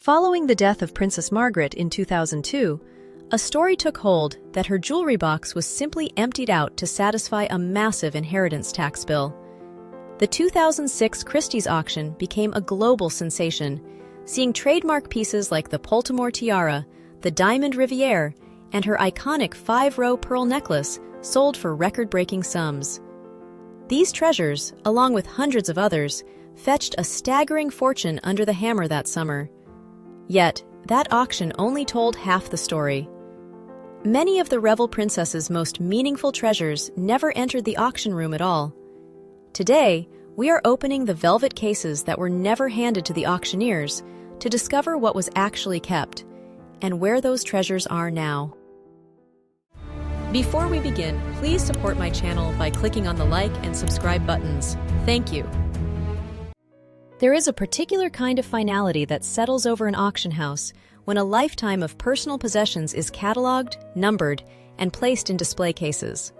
Following the death of Princess Margaret in 2002, a story took hold that her jewelry box was simply emptied out to satisfy a massive inheritance tax bill. The 2006 Christie's auction became a global sensation, seeing trademark pieces like the Poltimore Tiara, the diamond rivière, and her iconic 5-row pearl necklace sold for record-breaking sums. These treasures, along with hundreds of others, fetched a staggering fortune under the hammer that summer. Yet, that auction only told half the story. Many of the Revel princess's most meaningful treasures never entered the auction room at all. Today, we are opening the velvet cases that were never handed to the auctioneers to discover what was actually kept and where those treasures are now. Before we begin, please support my channel by clicking on the like and subscribe buttons. Thank you. There is a particular kind of finality that settles over an auction house when a lifetime of personal possessions is cataloged, numbered, and placed in display cases.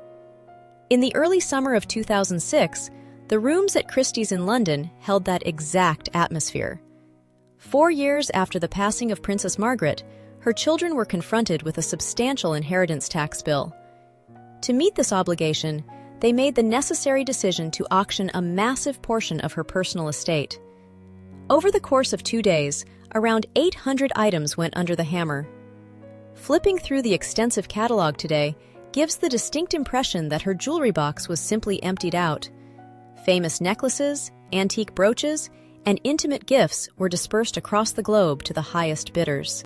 In the early summer of 2006, the rooms at Christie's in London held that exact atmosphere. 4 years after the passing of Princess Margaret, her children were confronted with a substantial inheritance tax bill. To meet this obligation, they made the necessary decision to auction a massive portion of her personal estate. Over the course of 2 days, around 800 items went under the hammer. Flipping through the extensive catalog today gives the distinct impression that her jewelry box was simply emptied out. Famous necklaces, antique brooches, and intimate gifts were dispersed across the globe to the highest bidders.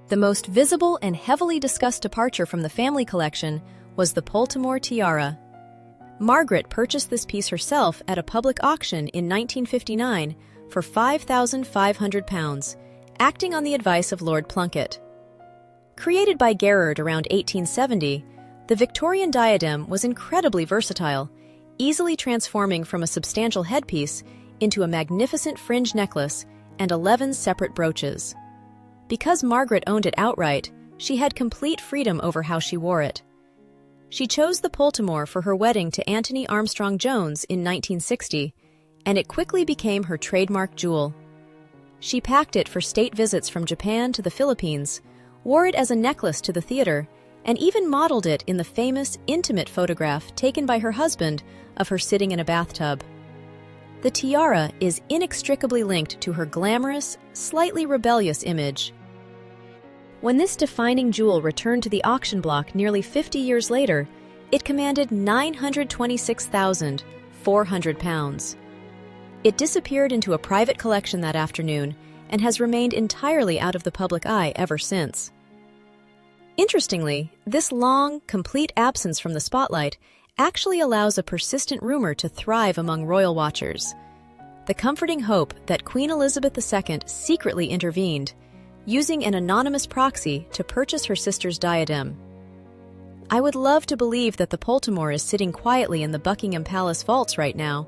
The most visible and heavily discussed departure from the family collection was the Poltimore Tiara. Margaret purchased this piece herself at a public auction in 1959 for £5,500, acting on the advice of Lord Plunket. Created by Gerard around 1870, the Victorian diadem was incredibly versatile, easily transforming from a substantial headpiece into a magnificent fringe necklace and 11 separate brooches. Because Margaret owned it outright, she had complete freedom over how she wore it. She chose the Poltimore for her wedding to Anthony Armstrong Jones in 1960, and it quickly became her trademark jewel. She packed it for state visits from Japan to the Philippines, wore it as a necklace to the theater, and even modeled it in the famous intimate photograph taken by her husband of her sitting in a bathtub. The tiara is inextricably linked to her glamorous, slightly rebellious image. When this defining jewel returned to the auction block nearly 50 years later, it commanded £926,400. It disappeared into a private collection that afternoon and has remained entirely out of the public eye ever since. Interestingly, this long, complete absence from the spotlight actually allows a persistent rumor to thrive among royal watchers. The comforting hope that Queen Elizabeth II secretly intervened, using an anonymous proxy to purchase her sister's diadem. I would love to believe that the Poltimore is sitting quietly in the Buckingham Palace vaults right now.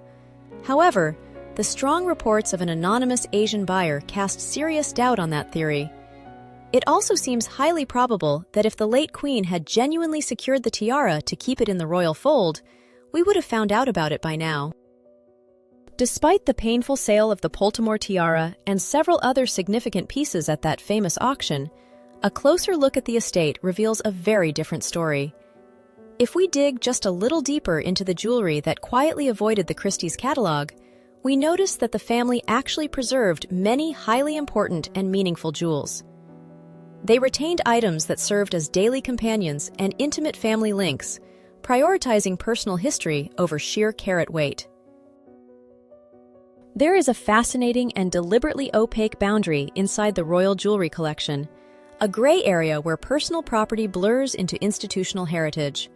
However, the strong reports of an anonymous Asian buyer cast serious doubt on that theory. It also seems highly probable that if the late Queen had genuinely secured the tiara to keep it in the royal fold, we would have found out about it by now. Despite the painful sale of the Poltimore Tiara and several other significant pieces at that famous auction, a closer look at the estate reveals a very different story. If we dig just a little deeper into the jewelry that quietly avoided the Christie's catalog, we notice that the family actually preserved many highly important and meaningful jewels. They retained items that served as daily companions and intimate family links, prioritizing personal history over sheer carat weight. There is a fascinating and deliberately opaque boundary inside the royal jewelry collection, a gray area where personal property blurs into institutional heritage.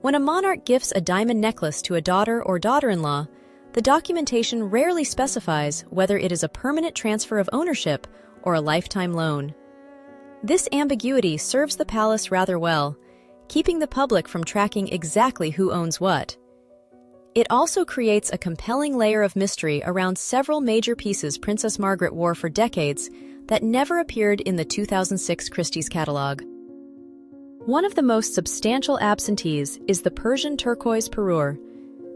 When a monarch gifts a diamond necklace to a daughter or daughter-in-law, the documentation rarely specifies whether it is a permanent transfer of ownership or a lifetime loan. This ambiguity serves the palace rather well, keeping the public from tracking exactly who owns what. It also creates a compelling layer of mystery around several major pieces Princess Margaret wore for decades that never appeared in the 2006 Christie's catalog. One of the most substantial absentees is the Persian turquoise parure.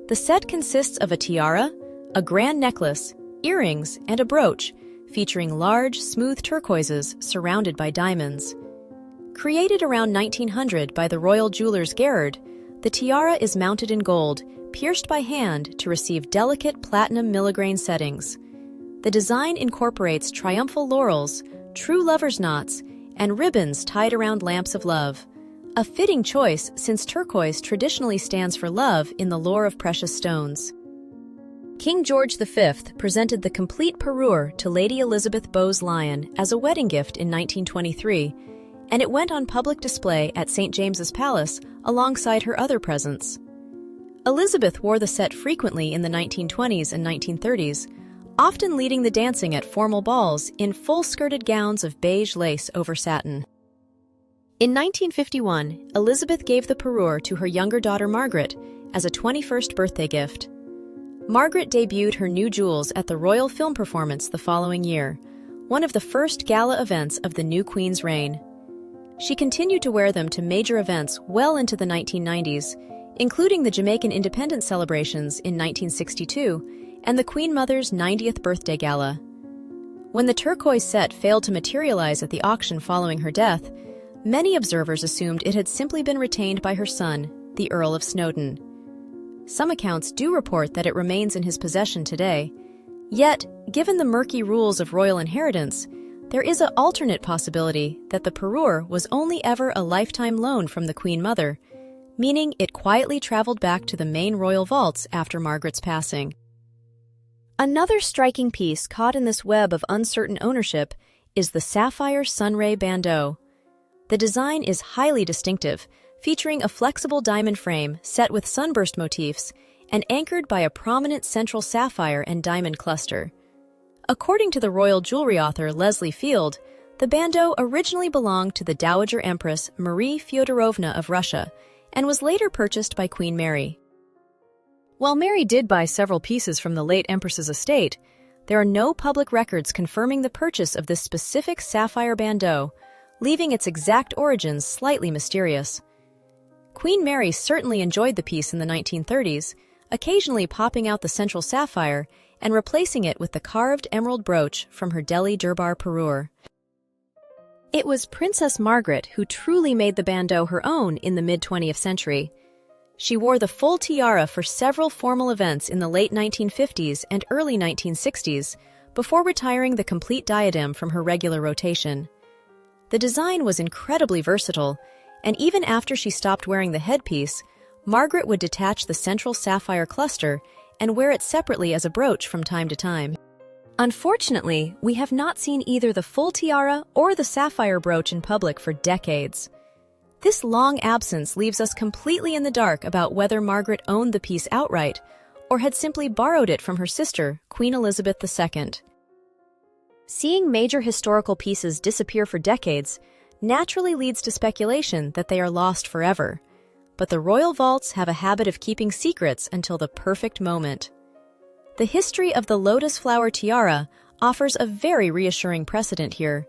The set consists of a tiara, a grand necklace, earrings, and a brooch, featuring large, smooth turquoises surrounded by diamonds. Created around 1900 by the royal jewelers Gerard, the tiara is mounted in gold, pierced by hand to receive delicate platinum milligrain settings. The design incorporates triumphal laurels, true lover's knots, and ribbons tied around lamps of love. A fitting choice since turquoise traditionally stands for love in the lore of precious stones. King George V presented the complete parure to Lady Elizabeth Bowes Lyon as a wedding gift in 1923, and it went on public display at St. James's Palace alongside her other presents. Elizabeth wore the set frequently in the 1920s and 1930s, often leading the dancing at formal balls in full-skirted gowns of beige lace over satin. In 1951, Elizabeth gave the parure to her younger daughter Margaret as a 21st birthday gift. Margaret debuted her new jewels at the Royal Film Performance the following year, one of the first gala events of the new Queen's reign. She continued to wear them to major events well into the 1990s, including the Jamaican independence celebrations in 1962 and the Queen Mother's 90th birthday gala. When the turquoise set failed to materialize at the auction following her death, many observers assumed it had simply been retained by her son, the Earl of Snowden. Some accounts do report that it remains in his possession today. Yet, given the murky rules of royal inheritance, there is an alternate possibility that the parure was only ever a lifetime loan from the Queen Mother, meaning it quietly traveled back to the main royal vaults after Margaret's passing. Another striking piece caught in this web of uncertain ownership is the sapphire sunray bandeau. The design is highly distinctive, featuring a flexible diamond frame set with sunburst motifs and anchored by a prominent central sapphire and diamond cluster. According to the royal jewelry author Leslie Field, the bandeau originally belonged to the Dowager Empress Marie Fyodorovna of Russia and was later purchased by Queen Mary. While Mary did buy several pieces from the late Empress's estate, there are no public records confirming the purchase of this specific sapphire bandeau, leaving its exact origins slightly mysterious. Queen Mary certainly enjoyed the piece in the 1930s, occasionally popping out the central sapphire and replacing it with the carved emerald brooch from her Delhi Durbar parure. It was Princess Margaret who truly made the bandeau her own in the mid-20th century. She wore the full tiara for several formal events in the late 1950s and early 1960s, before retiring the complete diadem from her regular rotation. The design was incredibly versatile, and even after she stopped wearing the headpiece, Margaret would detach the central sapphire cluster and wear it separately as a brooch from time to time. Unfortunately, we have not seen either the full tiara or the sapphire brooch in public for decades. This long absence leaves us completely in the dark about whether Margaret owned the piece outright or had simply borrowed it from her sister, Queen Elizabeth II. Seeing major historical pieces disappear for decades naturally leads to speculation that they are lost forever, but the royal vaults have a habit of keeping secrets until the perfect moment. The history of the lotus flower tiara offers a very reassuring precedent here.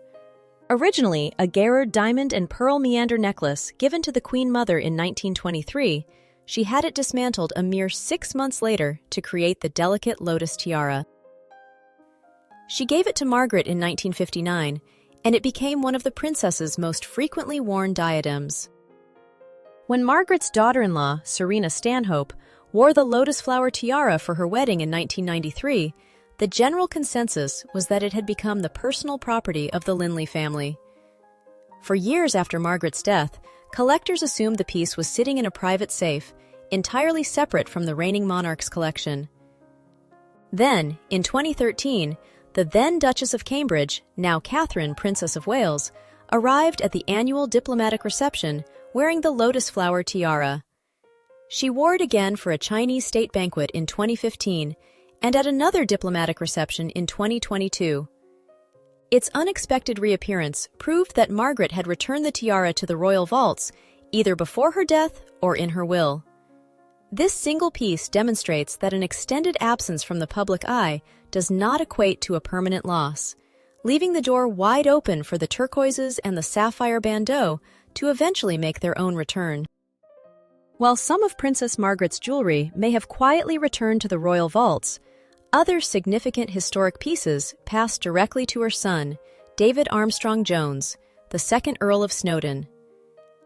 Originally a Gerard diamond and pearl meander necklace given to the Queen Mother in 1923, she had it dismantled a mere 6 months later to create the delicate lotus tiara. She gave it to Margaret in 1959, and it became one of the princess's most frequently worn diadems. When Margaret's daughter-in-law, Serena Stanhope, wore the lotus flower tiara for her wedding in 1993, the general consensus was that it had become the personal property of the Linley family. For years after Margaret's death, collectors assumed the piece was sitting in a private safe, entirely separate from the reigning monarch's collection. Then, in 2013, the then Duchess of Cambridge, now Catherine, Princess of Wales, arrived at the annual diplomatic reception wearing the lotus flower tiara. She wore it again for a Chinese state banquet in 2015 and at another diplomatic reception in 2022. Its unexpected reappearance proved that Margaret had returned the tiara to the royal vaults either before her death or in her will. This single piece demonstrates that an extended absence from the public eye does not equate to a permanent loss, leaving the door wide open for the turquoises and the sapphire bandeau to eventually make their own return. While some of Princess Margaret's jewelry may have quietly returned to the royal vaults, Other significant historic pieces passed directly to her son, David Armstrong Jones, the second Earl of Snowdon.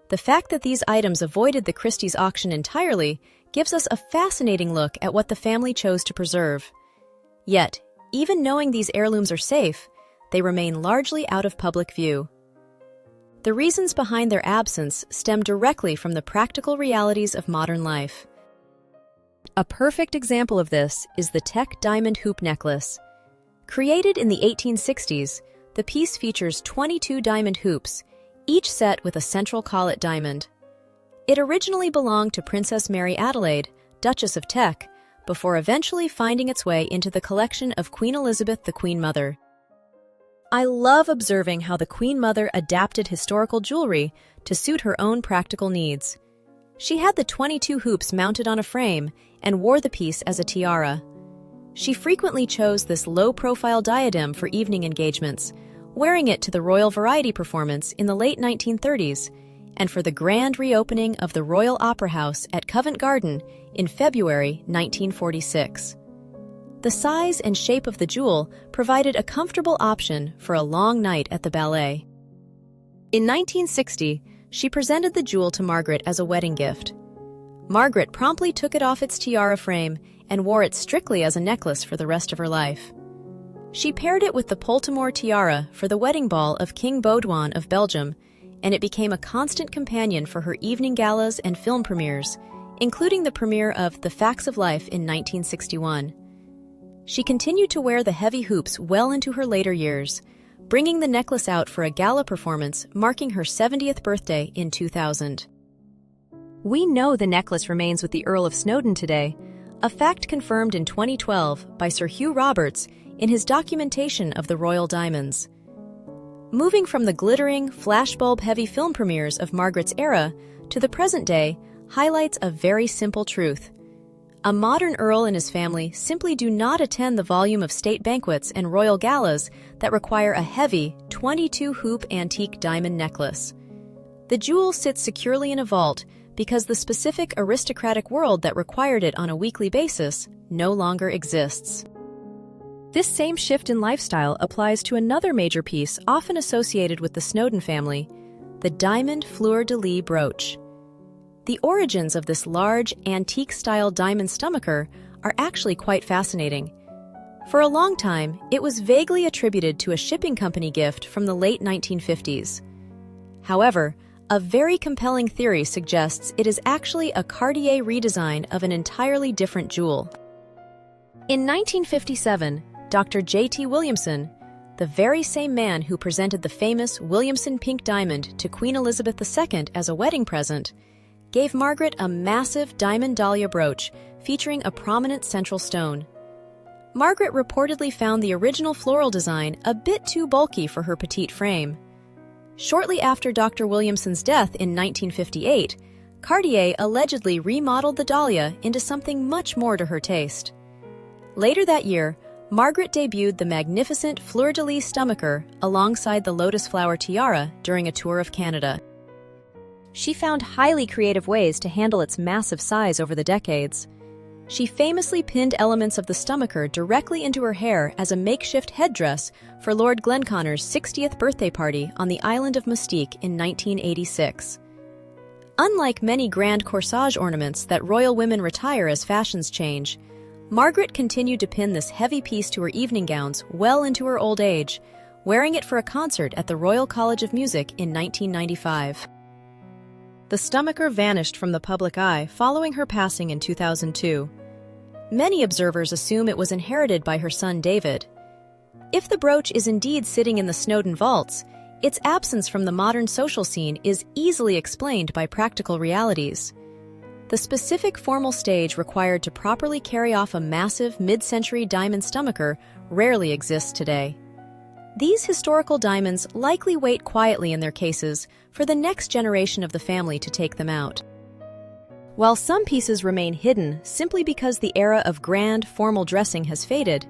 The fact that these items avoided the Christie's auction entirely gives us a fascinating look at what the family chose to preserve. Yet, even knowing these heirlooms are safe, they remain largely out of public view. The reasons behind their absence stem directly from the practical realities of modern life. A perfect example of this is the Tech Diamond Hoop Necklace. Created in the 1860s, the piece features 22 diamond hoops, each set with a central collet diamond. It originally belonged to Princess Mary Adelaide, Duchess of Teck, before eventually finding its way into the collection of Queen Elizabeth the Queen Mother. I love observing how the Queen Mother adapted historical jewelry to suit her own practical needs. She had the 22 hoops mounted on a frame and wore the piece as a tiara. She frequently chose this low-profile diadem for evening engagements, wearing it to the Royal Variety performance in the late 1930s and for the grand reopening of the Royal Opera House at Covent Garden in February 1946. The size and shape of the jewel provided a comfortable option for a long night at the ballet. In 1960, she presented the jewel to Margaret as a wedding gift. Margaret promptly took it off its tiara frame and wore it strictly as a necklace for the rest of her life. She paired it with the Poltimore Tiara for the wedding ball of King Baudouin of Belgium, and it became a constant companion for her evening galas and film premieres, including the premiere of The Facts of Life in 1961. She continued to wear the heavy hoops well into her later years, bringing the necklace out for a gala performance marking her 70th birthday in 2000. We know the necklace remains with the Earl of Snowdon today, a fact confirmed in 2012 by Sir Hugh Roberts in his documentation of the royal diamonds. Moving from the glittering, flashbulb-heavy film premieres of Margaret's era to the present day highlights a very simple truth. A modern earl and his family simply do not attend the volume of state banquets and royal galas that require a heavy, 22-hoop antique diamond necklace. The jewel sits securely in a vault because the specific aristocratic world that required it on a weekly basis no longer exists. This same shift in lifestyle applies to another major piece often associated with the Snowdon family, the diamond fleur-de-lis brooch. The origins of this large, antique-style diamond stomacher are actually quite fascinating. For a long time, it was vaguely attributed to a shipping company gift from the late 1950s. However, a very compelling theory suggests it is actually a Cartier redesign of an entirely different jewel. In 1957, Dr. J.T. Williamson, the very same man who presented the famous Williamson pink diamond to Queen Elizabeth II as a wedding present, gave Margaret a massive diamond dahlia brooch featuring a prominent central stone. Margaret reportedly found the original floral design a bit too bulky for her petite frame. Shortly after Dr. Williamson's death in 1958, Cartier allegedly remodeled the dahlia into something much more to her taste. Later that year, Margaret debuted the magnificent fleur-de-lis stomacher alongside the lotus flower tiara during a tour of Canada. She found highly creative ways to handle its massive size over the decades. She famously pinned elements of the stomacher directly into her hair as a makeshift headdress for Lord Glenconner's 60th birthday party on the island of Mustique in 1986. Unlike many grand corsage ornaments that royal women retire as fashions change, Margaret continued to pin this heavy piece to her evening gowns well into her old age, wearing it for a concert at the Royal College of Music in 1995. The stomacher vanished from the public eye following her passing in 2002. Many observers assume it was inherited by her son David. If the brooch is indeed sitting in the Snowdon vaults, its absence from the modern social scene is easily explained by practical realities. The specific formal stage required to properly carry off a massive mid-century diamond stomacher rarely exists today. These historical diamonds likely wait quietly in their cases for the next generation of the family to take them out. While some pieces remain hidden simply because the era of grand, formal dressing has faded,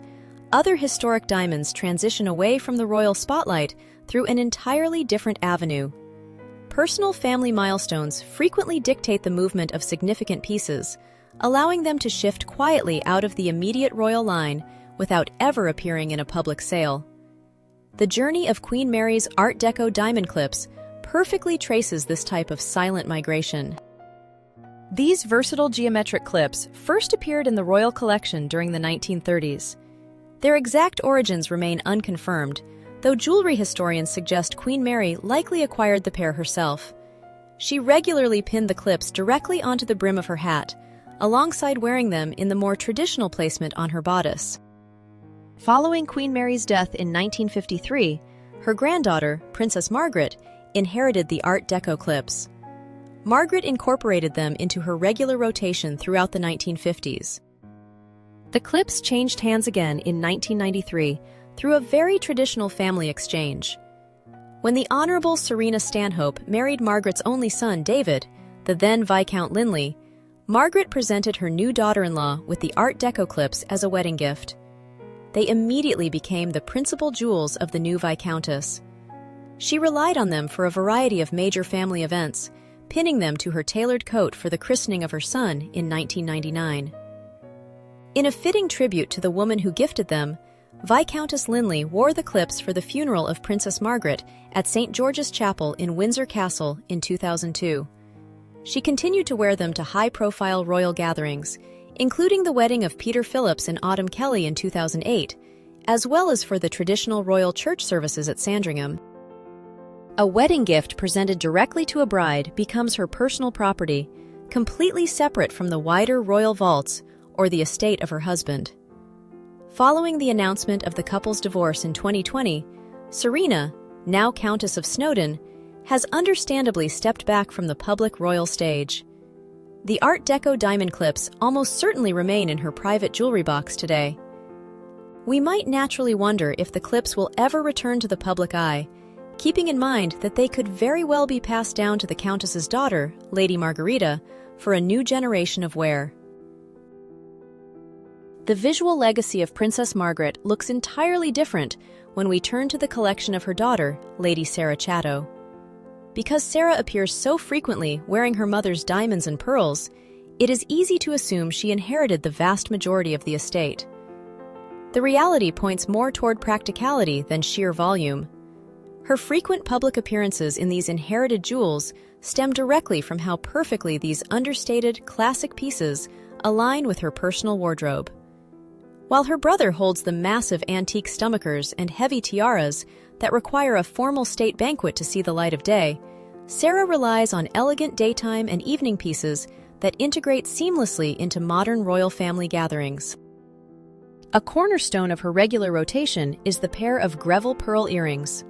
other historic diamonds transition away from the royal spotlight through an entirely different avenue. Personal family milestones frequently dictate the movement of significant pieces, allowing them to shift quietly out of the immediate royal line without ever appearing in a public sale. The journey of Queen Mary's Art Deco diamond clips perfectly traces this type of silent migration. These versatile geometric clips first appeared in the royal collection during the 1930s. Their exact origins remain unconfirmed, though jewelry historians suggest Queen Mary likely acquired the pair herself. She regularly pinned the clips directly onto the brim of her hat, alongside wearing them in the more traditional placement on her bodice. Following Queen Mary's death in 1953, her granddaughter, Princess Margaret, inherited the Art Deco clips. Margaret incorporated them into her regular rotation throughout the 1950s. The clips changed hands again in 1993 through a very traditional family exchange. When the Honorable Serena Stanhope married Margaret's only son, David, the then Viscount Linley, Margaret presented her new daughter-in-law with the Art Deco clips as a wedding gift. They immediately became the principal jewels of the new Viscountess. She relied on them for a variety of major family events, pinning them to her tailored coat for the christening of her son in 1999. In a fitting tribute to the woman who gifted them, Viscountess Linley wore the clips for the funeral of Princess Margaret at St. George's Chapel in Windsor Castle in 2002. She continued to wear them to high-profile royal gatherings, including the wedding of Peter Phillips and Autumn Kelly in 2008, as well as for the traditional royal church services at Sandringham. A wedding gift presented directly to a bride becomes her personal property, completely separate from the wider royal vaults or the estate of her husband. Following the announcement of the couple's divorce in 2020, Serena, now Countess of Snowdon, has understandably stepped back from the public royal stage. The Art Deco diamond clips almost certainly remain in her private jewelry box today. We might naturally wonder if the clips will ever return to the public eye, keeping in mind that they could very well be passed down to the Countess's daughter, Lady Margarita, for a new generation of wear. The visual legacy of Princess Margaret looks entirely different when we turn to the collection of her daughter, Lady Sarah Chatto. Because Sarah appears so frequently wearing her mother's diamonds and pearls, it is easy to assume she inherited the vast majority of the estate. The reality points more toward practicality than sheer volume. Her frequent public appearances in these inherited jewels stem directly from how perfectly these understated, classic pieces align with her personal wardrobe. While her brother holds the massive antique stomachers and heavy tiaras that require a formal state banquet to see the light of day, Sarah relies on elegant daytime and evening pieces that integrate seamlessly into modern royal family gatherings. A cornerstone of her regular rotation is the pair of Greville pearl earrings.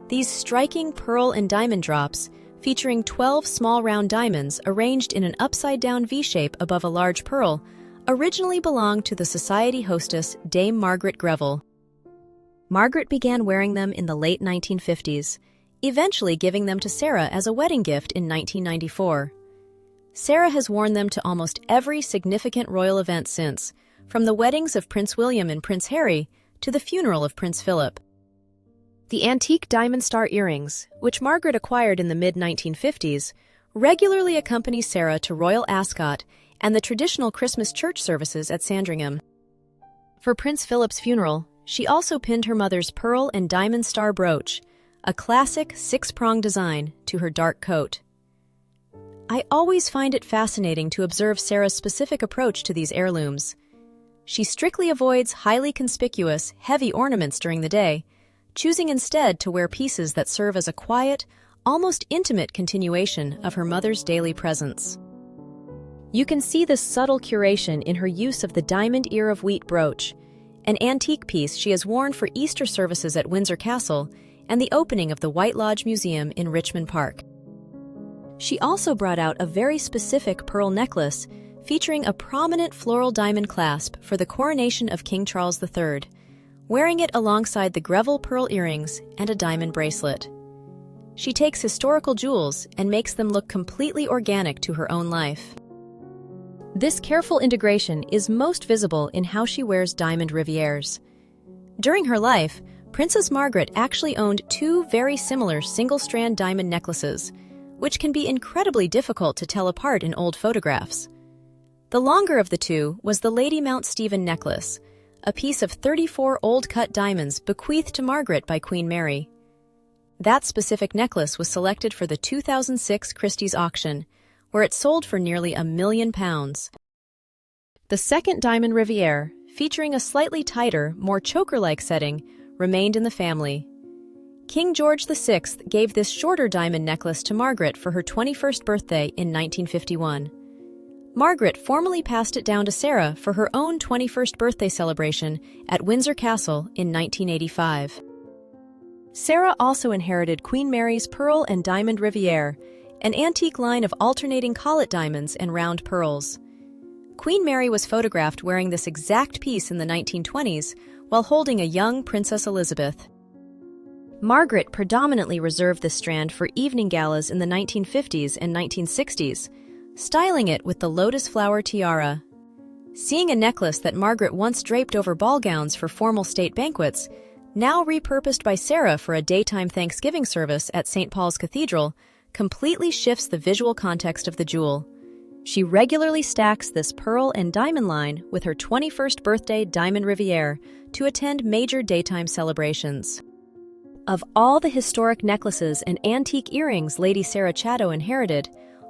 These striking pearl and diamond drops, featuring 12 small round diamonds arranged in an upside-down V-shape above a large pearl, originally belonged to the society hostess Dame Margaret Greville. Margaret began wearing them in the late 1950s, eventually giving them to Sarah as a wedding gift in 1994. Sarah has worn them to almost every significant royal event since, from the weddings of Prince William and Prince Harry to the funeral of Prince Philip. The antique diamond star earrings, which Margaret acquired in the mid-1950s, regularly accompany Sarah to Royal Ascot and the traditional Christmas church services at Sandringham. For Prince Philip's funeral, she also pinned her mother's pearl and diamond star brooch, a classic six-prong design, to her dark coat. I always find it fascinating to observe Sarah's specific approach to these heirlooms. She strictly avoids highly conspicuous, heavy ornaments during the day, choosing instead to wear pieces that serve as a quiet, almost intimate continuation of her mother's daily presence. You can see this subtle curation in her use of the diamond ear of wheat brooch, an antique piece she has worn for Easter services at Windsor Castle and the opening of the White Lodge Museum in Richmond Park. She also brought out a very specific pearl necklace featuring a prominent floral diamond clasp for the coronation of King Charles III, wearing it alongside the Greville pearl earrings and a diamond bracelet. She takes historical jewels and makes them look completely organic to her own life. This careful integration is most visible in how she wears diamond rivières. During her life, Princess Margaret actually owned two very similar single-strand diamond necklaces, which can be incredibly difficult to tell apart in old photographs. The longer of the two was the Lady Mount Stephen necklace, a piece of 34 old-cut diamonds bequeathed to Margaret by Queen Mary. That specific necklace was selected for the 2006 Christie's auction, where it sold for nearly £1 million. The second diamond rivière, featuring a slightly tighter, more choker-like setting, remained in the family. King George VI gave this shorter diamond necklace to Margaret for her 21st birthday in 1951. Margaret formally passed it down to Sarah for her own 21st birthday celebration at Windsor Castle in 1985. Sarah also inherited Queen Mary's pearl and diamond rivière, an antique line of alternating collet diamonds and round pearls. Queen Mary was photographed wearing this exact piece in the 1920s while holding a young Princess Elizabeth. Margaret predominantly reserved this strand for evening galas in the 1950s and 1960s, styling it with the lotus flower tiara. Seeing a necklace that Margaret once draped over ball gowns for formal state banquets, now repurposed by Sarah for a daytime Thanksgiving service at St. Paul's Cathedral, completely shifts the visual context of the jewel. She regularly stacks this pearl and diamond line with her 21st birthday diamond rivière to attend major daytime celebrations. Of all the historic necklaces and antique earrings Lady Sarah Chatto inherited,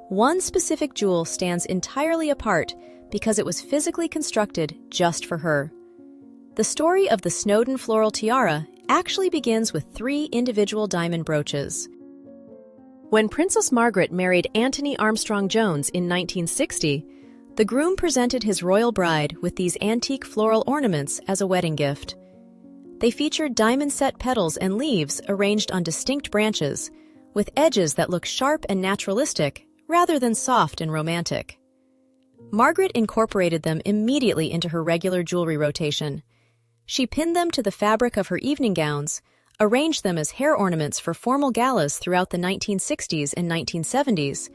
one specific jewel stands entirely apart because it was physically constructed just for her. The story of the Snowdon floral tiara actually begins with 3 individual diamond brooches. When Princess Margaret married Anthony Armstrong Jones in 1960, the groom presented his royal bride with these antique floral ornaments as a wedding gift. They featured diamond-set petals and leaves arranged on distinct branches, with edges that look sharp and naturalistic rather than soft and romantic. Margaret incorporated them immediately into her regular jewelry rotation. She pinned them to the fabric of her evening gowns, arranged them as hair ornaments for formal galas throughout the 1960s and 1970s,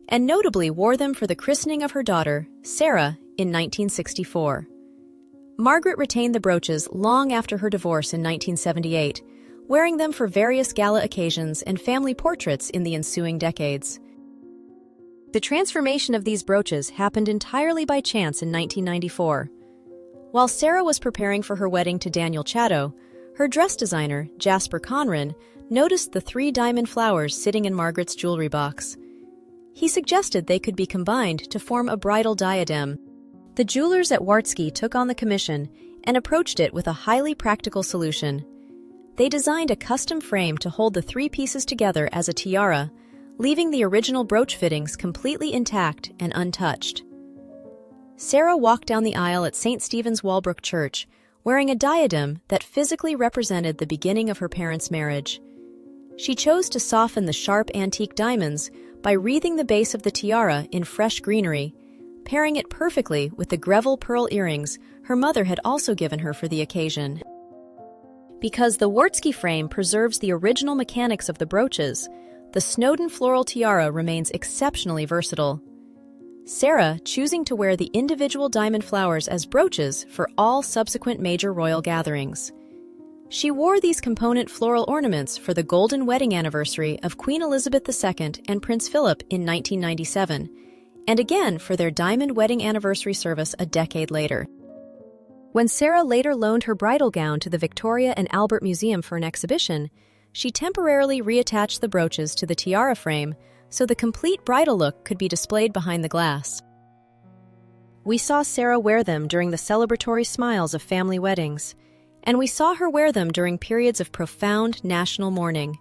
and notably wore them for the christening of her daughter, Sarah, in 1964. Margaret retained the brooches long after her divorce in 1978, wearing them for various gala occasions and family portraits in the ensuing decades. The transformation of these brooches happened entirely by chance in 1994. While Sarah was preparing for her wedding to Daniel Chatto, her dress designer, Jasper Conran, noticed the 3 diamond flowers sitting in Margaret's jewelry box. He suggested they could be combined to form a bridal diadem. The jewelers at Wartsky took on the commission and approached it with a highly practical solution. They designed a custom frame to hold the 3 pieces together as a tiara, leaving the original brooch fittings completely intact and untouched. Sarah walked down the aisle at St. Stephen's Walbrook Church, wearing a diadem that physically represented the beginning of her parents' marriage. She chose to soften the sharp antique diamonds by wreathing the base of the tiara in fresh greenery, pairing it perfectly with the Greville pearl earrings her mother had also given her for the occasion. Because the Wartsky frame preserves the original mechanics of the brooches, the Snowdon floral tiara remains exceptionally versatile. Sarah choosing to wear the individual diamond flowers as brooches for all subsequent major royal gatherings. She wore these component floral ornaments for the golden wedding anniversary of Queen Elizabeth II and Prince Philip in 1997, and again for their diamond wedding anniversary service a decade later. When Sarah later loaned her bridal gown to the Victoria and Albert Museum for an exhibition, she temporarily reattached the brooches to the tiara frame so the complete bridal look could be displayed behind the glass. We saw Sarah wear them during the celebratory smiles of family weddings, and we saw her wear them during periods of profound national mourning.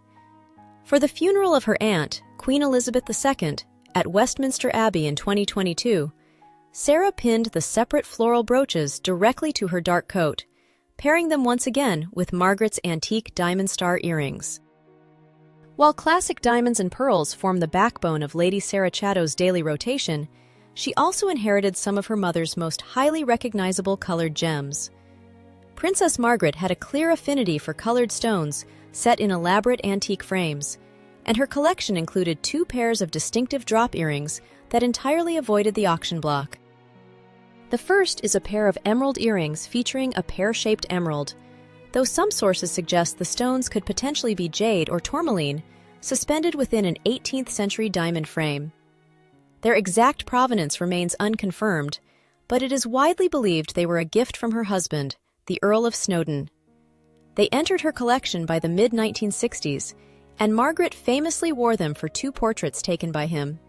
For the funeral of her aunt, Queen Elizabeth II, at Westminster Abbey in 2022, Sarah pinned the separate floral brooches directly to her dark coat, pairing them once again with Margaret's antique diamond star earrings. While classic diamonds and pearls form the backbone of Lady Sarah Chatto's daily rotation, she also inherited some of her mother's most highly recognizable colored gems. Princess Margaret had a clear affinity for colored stones set in elaborate antique frames, and her collection included 2 pairs of distinctive drop earrings that entirely avoided the auction block. The first is a pair of emerald earrings featuring a pear-shaped emerald, though some sources suggest the stones could potentially be jade or tourmaline, suspended within an 18th century diamond frame. Their exact provenance remains unconfirmed, but it is widely believed they were a gift from her husband, the Earl of Snowdon. They entered her collection by the mid-1960s, and Margaret famously wore them for 2 portraits taken by him.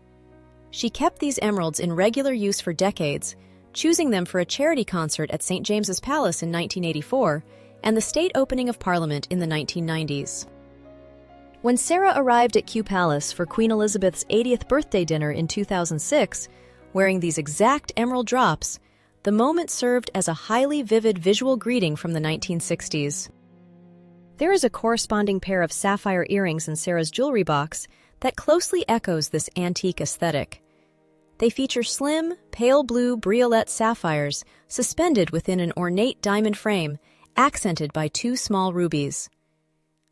She kept these emeralds in regular use for decades, choosing them for a charity concert at St. James's Palace in 1984 and the state opening of Parliament in the 1990s. When Sarah arrived at Kew Palace for Queen Elizabeth's 80th birthday dinner in 2006, wearing these exact emerald drops, the moment served as a highly vivid visual greeting from the 1960s. There is a corresponding pair of sapphire earrings in Sarah's jewelry box that closely echoes this antique aesthetic. They feature slim, pale blue briolette sapphires suspended within an ornate diamond frame, accented by 2 small rubies.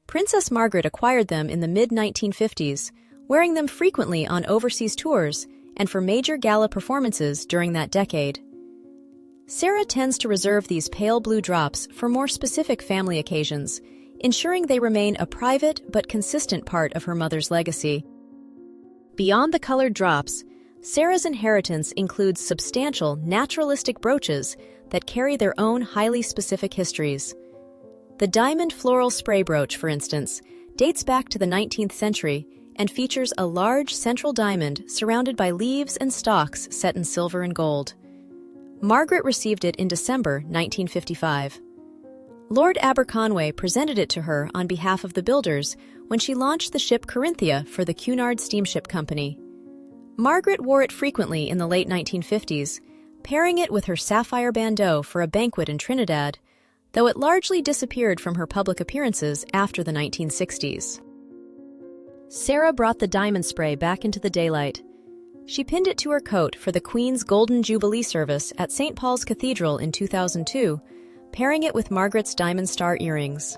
Princess Margaret acquired them in the mid-1950s, wearing them frequently on overseas tours and for major gala performances during that decade. Sarah tends to reserve these pale blue drops for more specific family occasions, ensuring they remain a private but consistent part of her mother's legacy. Beyond the colored drops, Sarah's inheritance includes substantial, naturalistic brooches that carry their own highly specific histories. The diamond floral spray brooch, for instance, dates back to the 19th century and features a large central diamond surrounded by leaves and stalks set in silver and gold. Margaret received it in December 1955. Lord Aberconway presented it to her on behalf of the builders when she launched the ship Corinthia for the Cunard Steamship Company. Margaret wore it frequently in the late 1950s, pairing it with her sapphire bandeau for a banquet in Trinidad, though it largely disappeared from her public appearances after the 1960s. Sarah brought the diamond spray back into the daylight. She pinned it to her coat for the Queen's Golden Jubilee service at St. Paul's Cathedral in 2002, pairing it with Margaret's diamond star earrings.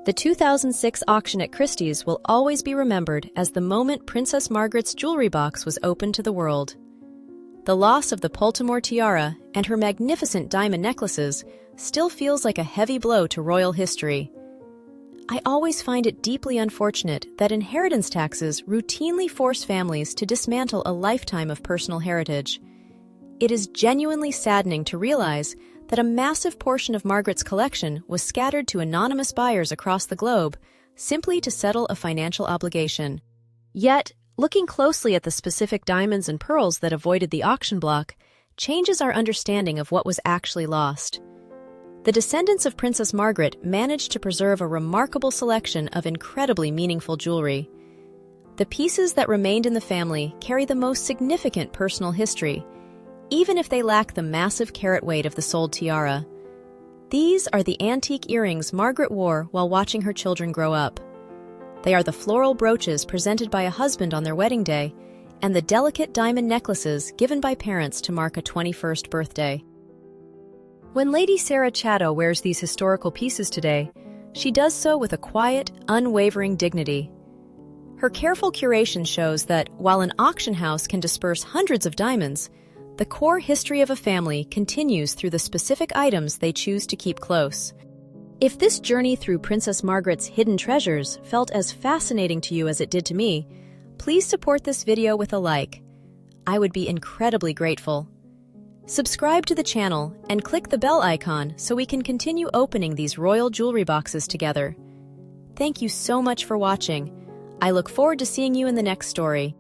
The 2006 auction at Christie's will always be remembered as the moment Princess Margaret's jewelry box was opened to the world. The loss of the Poltimore Tiara and her magnificent diamond necklaces still feels like a heavy blow to royal history. I always find it deeply unfortunate that inheritance taxes routinely force families to dismantle a lifetime of personal heritage. It is genuinely saddening to realize that a massive portion of Margaret's collection was scattered to anonymous buyers across the globe simply to settle a financial obligation. Yet, looking closely at the specific diamonds and pearls that avoided the auction block changes our understanding of what was actually lost. The descendants of Princess Margaret managed to preserve a remarkable selection of incredibly meaningful jewelry. The pieces that remained in the family carry the most significant personal history, even if they lack the massive carat weight of the sold tiara. These are the antique earrings Margaret wore while watching her children grow up. They are the floral brooches presented by a husband on their wedding day, and the delicate diamond necklaces given by parents to mark a 21st birthday. When Lady Sarah Chatto wears these historical pieces today, she does so with a quiet, unwavering dignity. Her careful curation shows that, while an auction house can disperse hundreds of diamonds, the core history of a family continues through the specific items they choose to keep close. If this journey through Princess Margaret's hidden treasures felt as fascinating to you as it did to me, please support this video with a like. I would be incredibly grateful. Subscribe to the channel and click the bell icon so we can continue opening these royal jewelry boxes together. Thank you so much for watching. I look forward to seeing you in the next story.